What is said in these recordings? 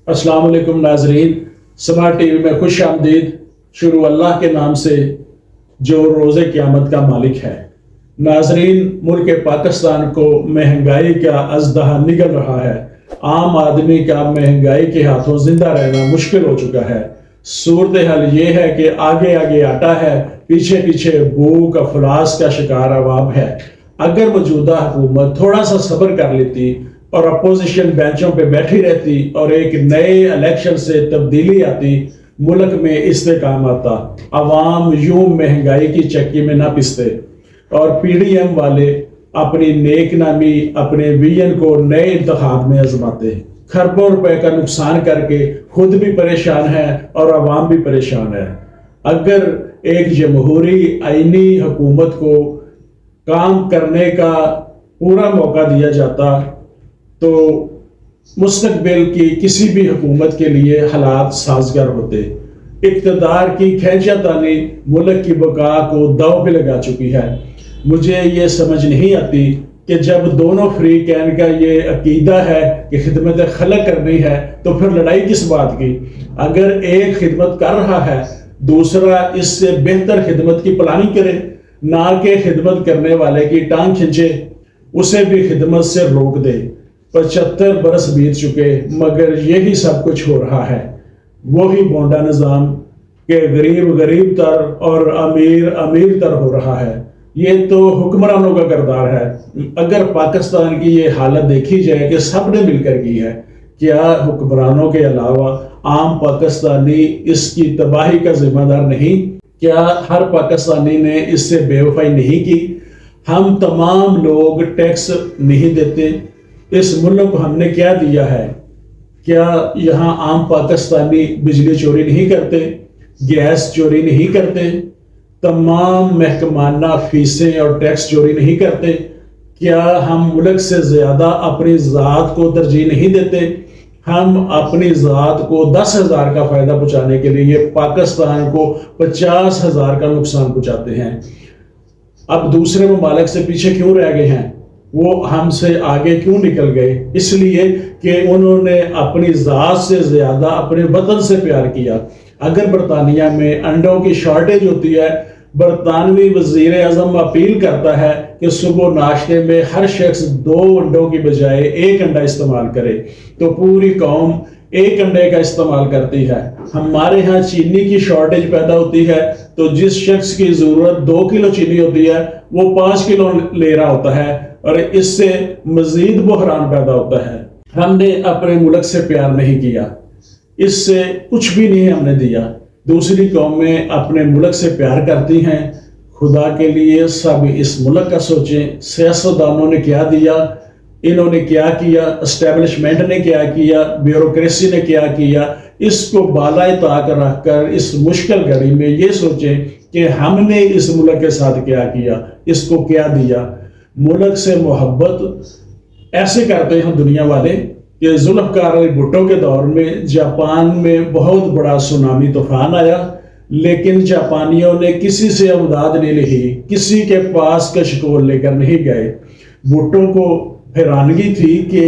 السلام علیکم ناظرین، سماعت ٹی وی میں خوش آمدید۔ شروع اللہ کے نام سے جو روز قیامت کا مالک ہے۔ ناظرین، ملک پاکستان کو مہنگائی کا ازدہا نگل رہا ہے۔ عام آدمی کا مہنگائی کے ہاتھوں زندہ رہنا مشکل ہو چکا ہے۔ صورتحال یہ ہے کہ آگے آگے آٹا ہے، پیچھے پیچھے بھوک افلاس کا شکار عوام ہے۔ اگر موجودہ حکومت تھوڑا سا صبر کر لیتی اور اپوزیشن بینچوں پہ بیٹھی رہتی اور ایک نئے الیکشن سے تبدیلی آتی، ملک میں استحکام آتا، عوام یوں مہنگائی کی چکی میں نہ پستے اور پی ڈی ایم والے اپنی نیک نامی اپنے ویژن کو نئے انتخاب میں آزماتے۔ کھربوں روپے کا نقصان کر کے خود بھی پریشان ہے اور عوام بھی پریشان ہے۔ اگر ایک جمہوری آئینی حکومت کو کام کرنے کا پورا موقع دیا جاتا تو مستقبل کی کسی بھی حکومت کے لیے حالات سازگار ہوتے۔ اقتدار کی کھینچا تانی ملک کی بقا کو داؤ پہ لگا چکی ہے۔ مجھے یہ سمجھ نہیں آتی کہ جب دونوں فریقین کا یہ عقیدہ ہے کہ خدمت خلق کرنی ہے تو پھر لڑائی کس بات کی؟ اگر ایک خدمت کر رہا ہے، دوسرا اس سے بہتر خدمت کی پلاننگ کرے، نہ کہ خدمت کرنے والے کی ٹانگ کھینچے، اسے بھی خدمت سے روک دے۔ 75 برس بیت چکے مگر یہی سب کچھ ہو رہا ہے۔ وہی بونڈا نظام کہ غریب غریب تر اور امیر امیر تر ہو رہا ہے۔ یہ تو حکمرانوں کا کردار ہے۔ اگر پاکستان کی یہ حالت دیکھی جائے کہ سب نے مل کر کی ہے، کیا حکمرانوں کے علاوہ عام پاکستانی اس کی تباہی کا ذمہ دار نہیں؟ کیا ہر پاکستانی نے اس سے بے وفائی نہیں کی؟ ہم تمام لوگ ٹیکس نہیں دیتے۔ اس ملک کو ہم نے کیا دیا ہے؟ کیا یہاں عام پاکستانی بجلی چوری نہیں کرتے، گیس چوری نہیں کرتے، تمام محکمانہ فیسیں اور ٹیکس چوری نہیں کرتے؟ کیا ہم ملک سے زیادہ اپنی ذات کو ترجیح نہیں دیتے؟ ہم اپنی ذات کو 10,000 کا فائدہ پہنچانے کے لیے پاکستان کو 50,000 کا نقصان پہنچاتے ہیں۔ اب دوسرے ممالک سے پیچھے کیوں رہ گئے ہیں؟ وہ ہم سے آگے کیوں نکل گئے؟ اس لیے کہ انہوں نے اپنی ذات سے زیادہ اپنے وطن سے پیار کیا۔ اگر برطانیہ میں انڈوں کی شارٹیج ہوتی ہے، برطانوی وزیر اعظم اپیل کرتا ہے کہ صبح ناشتے میں ہر شخص 2 انڈوں کی بجائے 1 انڈا استعمال کرے، تو پوری قوم 1 انڈے کا استعمال کرتی ہے۔ ہمارے ہاں چینی کی شارٹیج پیدا ہوتی ہے تو جس شخص کی ضرورت 2 کلو چینی ہوتی ہے وہ 5 کلو لے رہا ہوتا ہے اور اس سے مزید بحران پیدا ہوتا ہے۔ ہم نے اپنے ملک سے پیار نہیں کیا، اس سے کچھ بھی نہیں ہم نے دیا۔ دوسری قومیں اپنے ملک سے پیار کرتی ہیں۔ خدا کے لیے سب اس ملک کا سوچیں۔ سیاستدانوں نے کیا دیا، انہوں نے کیا کیا، اسٹیبلشمنٹ نے کیا کیا، بیوروکریسی نے کیا کیا؟ اس کو بالائے طاق رکھ کر اس مشکل گھڑی میں یہ سوچیں کہ ہم نے اس ملک کے ساتھ کیا کیا، اس کو کیا دیا۔ ملک سے محبت ایسے کرتے ہیں دنیا والے کہ ذوالفقار علی بھٹو کے دور میں جاپان میں بہت بڑا سونامی طوفان آیا، لیکن جاپانیوں نے کسی سے امداد نہیں لی، کسی کے پاس کشکول لے کر نہیں گئے۔ بھٹو کو حیرانگی تھی کہ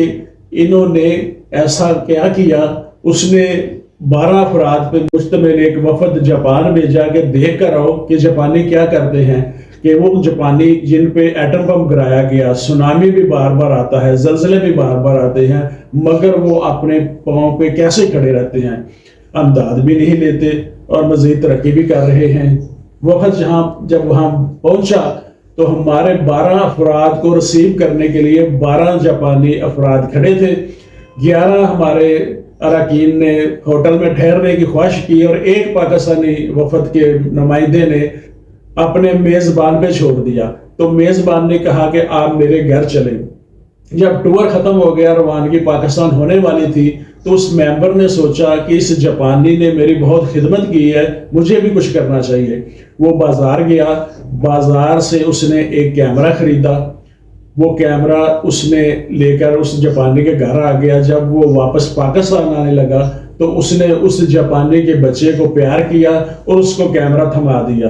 انہوں نے ایسا کیا کیا۔ اس نے 12 افراد پہ مشتمل ایک وفد جاپان بھیجا کہ دیکھ کر آؤ کہ جاپانی کیا کرتے ہیں، کہ وہ جاپانی جن پہ ایٹم بم گرایا گیا، سونامی بھی بار بار آتا ہے، زلزلے بھی بار بار آتے ہیں، مگر وہ اپنے پاؤں پہ کیسے کھڑے رہتے ہیں، امداد بھی نہیں لیتے اور مزید ترقی بھی کر رہے ہیں۔ وفد جب وہاں پہنچا تو ہمارے 12 افراد کو ریسیو کرنے کے لیے 12 جاپانی افراد کھڑے تھے۔ 11 ہمارے اراکین نے ہوٹل میں ٹھہرنے کی خواہش کی اور ایک پاکستانی وفد کے نمائندے نے اپنے میزبان پہ چھوڑ دیا، تو میزبان نے کہا کہ آپ میرے گھر چلیں۔ جب ٹور ختم ہو گیا، روانگی پاکستان ہونے والی تھی، تو اس ممبر نے سوچا کہ اس جاپانی نے میری بہت خدمت کی ہے، مجھے بھی کچھ کرنا چاہیے۔ وہ بازار گیا، بازار سے اس نے ایک کیمرہ خریدا، وہ کیمرہ اس نے لے کر اس جاپانی کے گھر آ گیا۔ جب وہ واپس پاکستان آنے لگا تو اس نے اس جاپانی کے بچے کو پیار کیا اور اس کو کیمرہ تھما دیا۔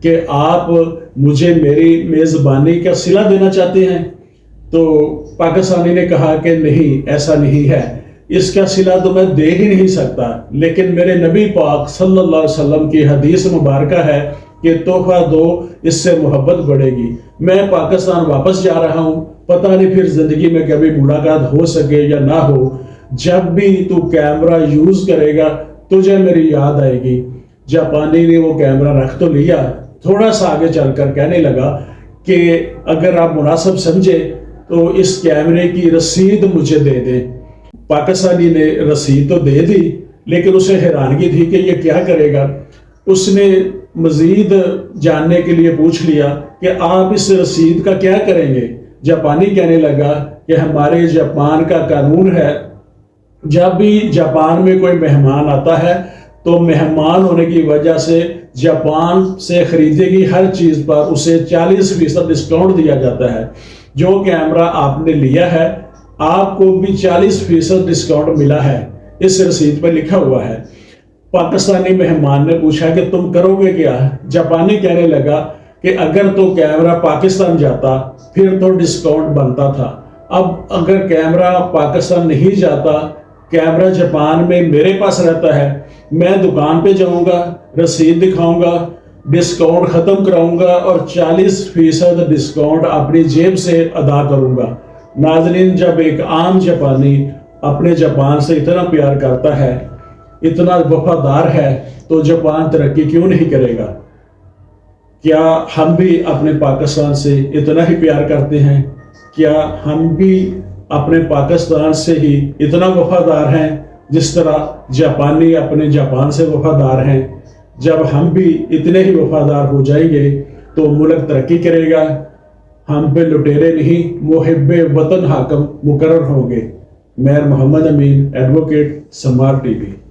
کہ آپ مجھے میری میزبانی کا صلہ دینا چاہتے ہیں؟ تو پاکستانی نے کہا کہ نہیں، ایسا نہیں ہے، اس کا صلہ تو میں دے ہی نہیں سکتا، لیکن میرے نبی پاک صلی اللہ علیہ وسلم کی حدیث مبارکہ ہے کہ تحفہ دو، اس سے محبت بڑھے گی۔ میں پاکستان واپس جا رہا ہوں، پتہ نہیں پھر زندگی میں کبھی ملاقات ہو سکے یا نہ ہو، جب بھی تو کیمرہ یوز کرے گا تجھے میری یاد آئے گی۔ جاپانی نے وہ کیمرہ رکھ تو لیا، تھوڑا سا آگے چل کر کہنے لگا کہ اگر آپ مناسب سمجھے تو اس کیمرے کی رسید مجھے دے دیں۔ پاکستانی نے رسید تو دے دی، لیکن اسے حیرانگی تھی کہ یہ کیا کرے گا۔ اس نے مزید جاننے کے لیے پوچھ لیا کہ آپ اس رسید کا کیا کریں گے؟ جاپانی کہنے لگا کہ ہمارے جاپان کا قانون ہے، جب بھی جاپان میں کوئی مہمان آتا ہے تو مہمان ہونے کی وجہ سے جاپان سے خریدے گی ہر چیز پر اسے 40% ڈسکاؤنٹ دیا جاتا ہے۔ جو کیمرہ آپ نے لیا ہے آپ کو بھی 40% ڈسکاؤنٹ ملا ہے، اس رسید پر لکھا ہوا ہے۔ پاکستانی مہمان نے پوچھا کہ تم کرو گے کیا؟ جاپانی کہنے لگا کہ اگر تو کیمرہ پاکستان جاتا پھر تو ڈسکاؤنٹ بنتا تھا، اب اگر کیمرہ پاکستان نہیں جاتا، کیمرہ جاپان میں میرے پاس رہتا ہے، میں دکان پہ جاؤں گا، رسید دکھاؤں گا، ڈسکاؤنٹ ختم کراؤں گا اور 40% ڈسکاؤنٹ اپنی جیب سے ادا کروں گا۔ ناظرین، جب ایک عام جاپانی اپنے جاپان سے اتنا پیار کرتا ہے، اتنا وفادار ہے، تو جاپان ترقی کیوں نہیں کرے گا؟ کیا ہم بھی اپنے پاکستان سے اتنا ہی پیار کرتے ہیں؟ کیا ہم بھی اپنے پاکستان سے ہی اتنا وفادار ہیں جس طرح جاپانی اپنے جاپان سے وفادار ہیں؟ جب ہم بھی اتنے ہی وفادار ہو جائیں گے تو ملک ترقی کرے گا، ہم پہ لٹیرے نہیں محب وطن حاکم مقرر ہوں گے۔ میر محمد امین، ایڈوکیٹ، سمار ٹی وی۔